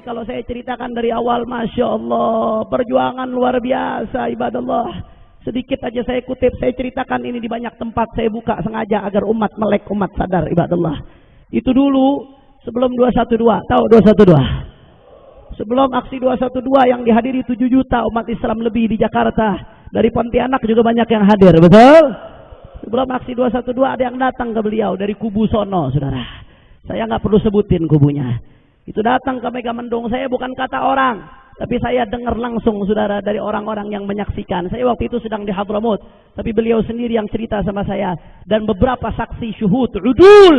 ini kalau saya ceritakan dari awal, Masya Allah, perjuangan luar biasa, ibadallah. Sedikit aja saya kutip, saya ceritakan ini di banyak tempat, saya buka sengaja agar umat melek, umat sadar, ibadallah. Itu dulu sebelum 212, tahu 212? Sebelum aksi 212 yang dihadiri 7 juta umat Islam lebih di Jakarta. Dari Pontianak juga banyak yang hadir, betul? Sebelum aksi 212 ada yang datang ke beliau dari kubu sono, saudara. Saya nggak perlu sebutin kubunya. Itu datang ke Megamendung, saya bukan kata orang, tapi saya dengar langsung, saudara, dari orang-orang yang menyaksikan. Saya waktu itu sedang di Hadramut, tapi beliau sendiri yang cerita sama saya. Dan beberapa saksi syuhud, udul,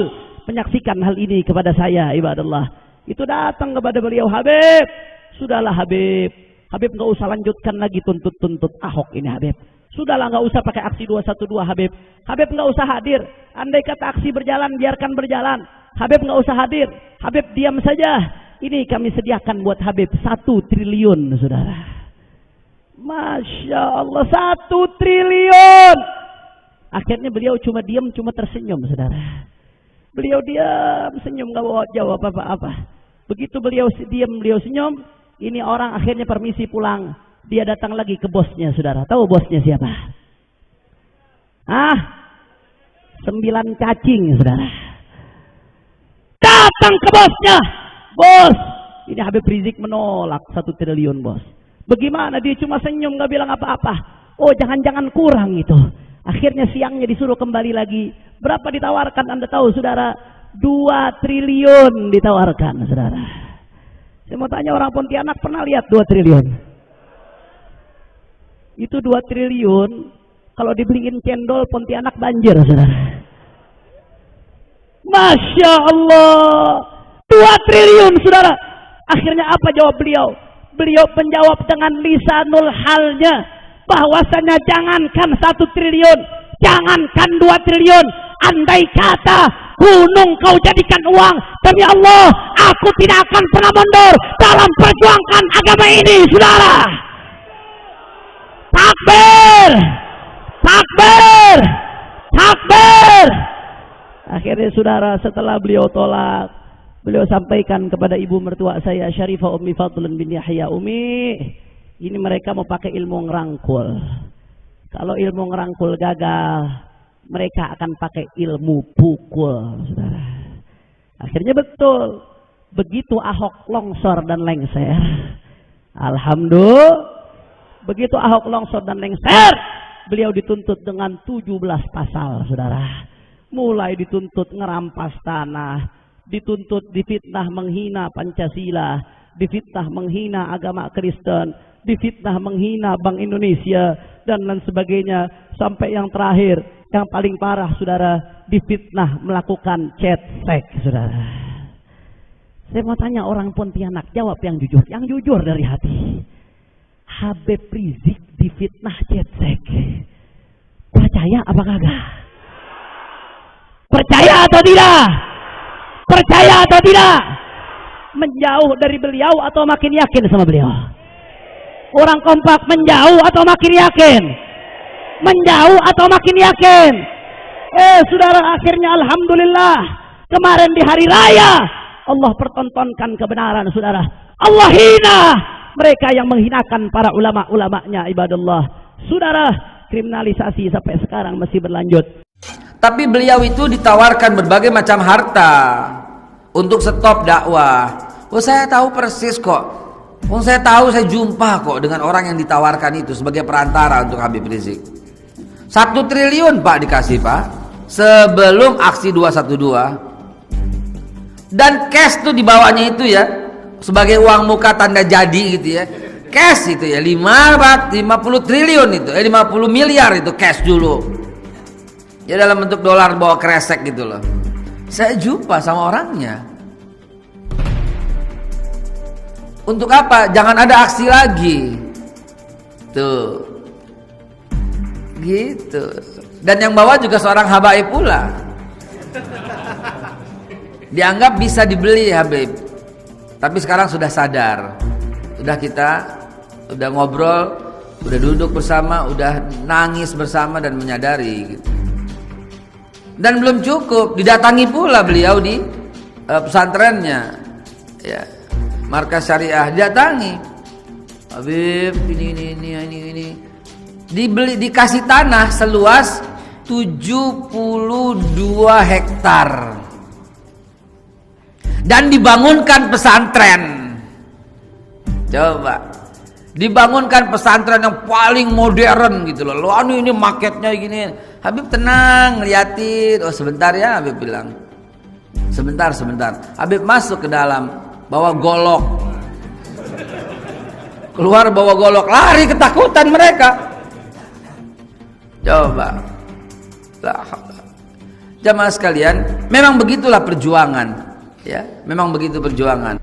menyaksikan hal ini kepada saya, ibadallah. Itu datang kepada beliau, Habib, sudahlah Habib. Habib nggak usah lanjutkan lagi tuntut-tuntut Ahok ini, Habib. Sudahlah, nggak usah pakai aksi 212, Habib. Habib nggak usah hadir. Andai kata aksi berjalan, biarkan berjalan. Habib nggak usah hadir. Habib diam saja. Ini kami sediakan buat Habib 1 triliun, saudara. Masya Allah, 1 triliun. Akhirnya beliau cuma diam, cuma tersenyum, saudara. Beliau diam, senyum, nggak bawa jawab apa-apa. Begitu beliau diam, beliau senyum. Ini orang akhirnya permisi pulang. Dia datang lagi ke bosnya, saudara. Tahu bosnya siapa? 9 cacing, saudara. Datang ke bosnya. Bos, ini Habib Rizik menolak 1 triliun, bos. Bagaimana? Dia cuma senyum, gak bilang apa-apa. Oh, jangan-jangan kurang itu. Akhirnya siangnya disuruh kembali lagi. Berapa ditawarkan, Anda tahu, saudara? 2 triliun ditawarkan, saudara. Saya mau tanya, orang Pontianak pernah lihat 2 triliun? Itu 2 triliun, kalau dibeliin cendol Pontianak banjir, saudara. Masya Allah, 2 triliun, saudara. Akhirnya apa jawab beliau? Beliau menjawab dengan lisanul halnya, bahwasanya jangankan 1 triliun, jangankan 2 triliun, andai kata gunung kau jadikan uang, demi Allah, aku tidak akan pernah mundur dalam perjuangkan agama ini, saudara. Takbir, takbir, takbir. Akhirnya, saudara, setelah beliau tolak, beliau sampaikan kepada ibu mertua saya, Syarifah Ummi Fadlun bin Yahya, Umi, ini mereka mau pakai ilmu ngerangkul. Kalau ilmu ngerangkul gagal, mereka akan pakai ilmu pukul, saudara. Akhirnya betul, begitu Ahok longsor dan lengser, alhamdulillah, begitu Ahok longsor dan lengser, beliau dituntut dengan 17 pasal, saudara. Mulai dituntut ngerampas tanah, dituntut difitnah menghina Pancasila, difitnah menghina agama Kristen, difitnah menghina Bank Indonesia, dan lain sebagainya. Sampai yang terakhir, yang paling parah, saudara, difitnah melakukan chat seks, saudara. Saya mau tanya orang Pontianak, jawab yang jujur dari hati. Habib Rizik difitnah chat seks, percaya apa kagak? Percaya atau tidak? Percaya atau tidak? Menjauh dari beliau atau makin yakin sama beliau? Orang kompak, menjauh atau makin yakin? Menjauh atau makin yakin? Saudara, akhirnya alhamdulillah, kemarin di hari raya Allah pertontonkan kebenaran, saudara. Allah hina mereka yang menghinakan para ulama-ulamanya, ibadallah. Saudara, kriminalisasi sampai sekarang masih berlanjut. Tapi beliau itu ditawarkan berbagai macam harta untuk stop dakwah. Oh, saya tahu persis kok. Oh, saya tahu, saya jumpa kok dengan orang yang ditawarkan itu sebagai perantara untuk Habib Rizik. 1 triliun, Pak, dikasih, Pak, sebelum aksi 212. Dan cash tuh dibawanya itu ya, sebagai uang muka tanda jadi gitu ya. Cash itu ya, 50 triliun itu, 50 miliar itu cash dulu. Ya, dalam bentuk dolar bawa kresek gitu loh. Saya jumpa sama orangnya. Untuk apa? Jangan ada aksi lagi. Tuh. Gitu. Dan yang bawa juga seorang habaib pula. Dianggap bisa dibeli Habib. Tapi sekarang sudah sadar. Udah ngobrol, udah duduk bersama, udah nangis bersama dan menyadari gitu. Dan belum cukup, didatangi pula beliau di pesantrennya. Ya. Markas Syariah, datangi. Habib, ini. Dikasih tanah seluas 72 hektar. Dan dibangunkan pesantren. Coba. Dibangunkan pesantren yang paling modern gitu loh. Lalu ini maketnya gini. Habib tenang, liatin. Oh sebentar ya, Habib bilang. Sebentar. Habib masuk ke dalam, bawa golok. Keluar bawa golok, lari ketakutan mereka. Coba. Jamaah sekalian, memang begitulah perjuangan. Ya, memang begitu perjuangan.